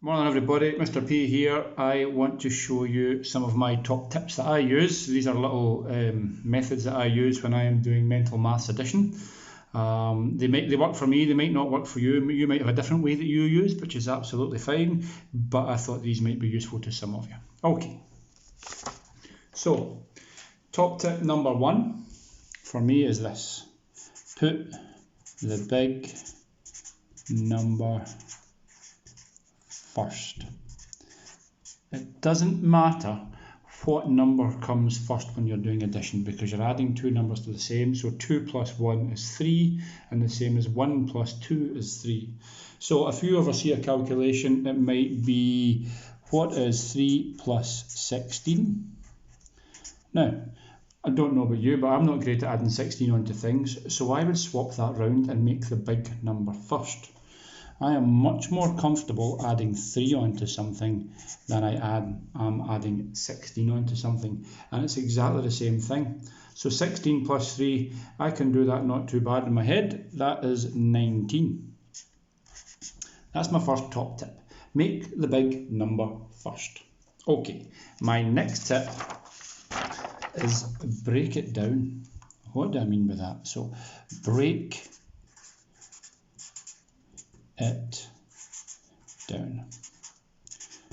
Morning everybody, Mr. P here. I want to show you some of my top tips that I use. These are little methods that I use when I am doing mental maths addition. They work for me, they might not work for you. You might have a different way that you use, which is absolutely fine, but I thought these might be useful to some of you. Okay, so top tip number one for me is this. Put the big number first. It doesn't matter what number comes first when you're doing addition, because you're adding two numbers to the same. So 2 plus 1 is 3, and the same as 1 plus 2 is 3. So if you ever see a calculation, it might be, what is 3 plus 16? Now, I don't know about you, but I'm not great at adding 16 onto things, so I would swap that round and make the big number first. I am much more comfortable adding 3 onto something than I am adding 16 onto something, and it's exactly the same thing. So 16 plus 3, I can do that not too bad in my head. That is 19. That's my first top tip. Make the big number first. Okay, my next tip is break it down. What do I mean by that? So break it down.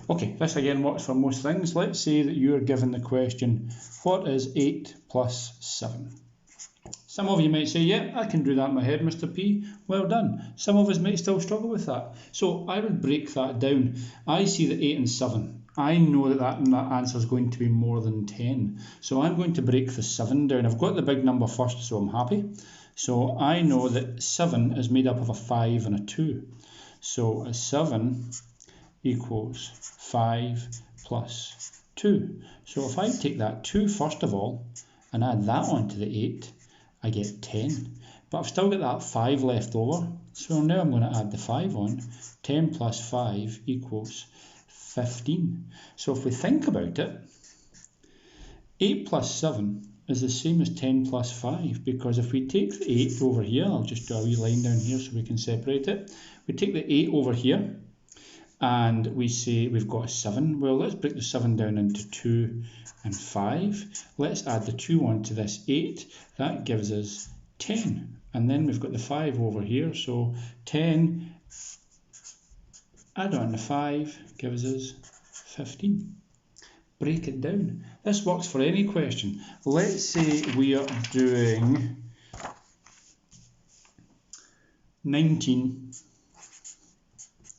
Okay, this again works for most things. Let's say that you're given the question, what is 8 plus 7? Some of you might say, yeah, I can do that in my head, Mr. P. Well done. Some of us might still struggle with that. So I would break that down. I see that 8 and 7. I know that answer is going to be more than 10. So I'm going to break the 7 down. I've got the big number first, so I'm happy. So I know that 7 is made up of a 5 and a 2. So a 7 equals 5 plus 2. So if I take that 2 first of all and add that onto the 8, I get 10. But I've still got that 5 left over. So now I'm going to add the 5 on. 10 plus 5 equals 15. So if we think about it, 8 plus 7 is the same as 10 plus 5, because if we take the 8 over here, I'll just do a wee line down here so we can separate it. We take the 8 over here and we say we've got a 7. Well, let's break the 7 down into 2 and 5. Let's add the 2 onto this 8. That gives us 10. And then we've got the 5 over here. So 10 add on the 5 gives us 15. Break it down. This works for any question. Let's say we are doing 19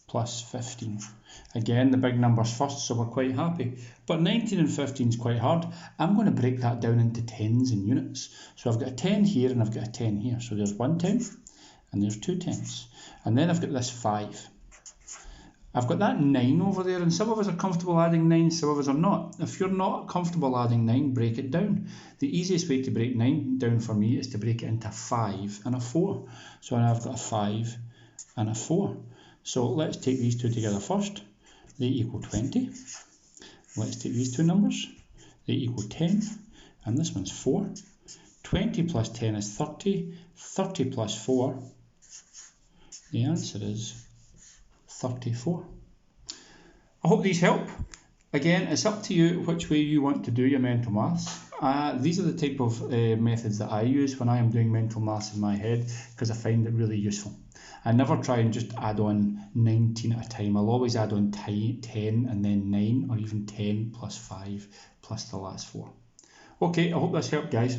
plus 15. Again, the big numbers first, so we're quite happy. But 19 and 15 is quite hard. I'm going to break that down into tens and units. So I've got a 10 here and I've got a 10 here. So there's one 10 and there's two 10s. And then I've got this 5. I've got that 9 over there, and some of us are comfortable adding 9, some of us are not. If you're not comfortable adding 9, break it down. The easiest way to break 9 down for me is to break it into 5 and a 4. So now I've got a 5 and a 4. So let's take these two together first. They equal 20. Let's take these two numbers. They equal 10, and this one's 4. 20 plus 10 is 30. 30 plus 4, the answer is 34. I hope these help. Again, it's up to you which way you want to do your mental maths. These are the type of methods that I use when I am doing mental maths in my head, because I find it really useful. I never try and just add on 19 at a time. I'll always add on 10 and then 9, or even 10 plus 5 plus the last 4. Okay, I hope this helped, guys.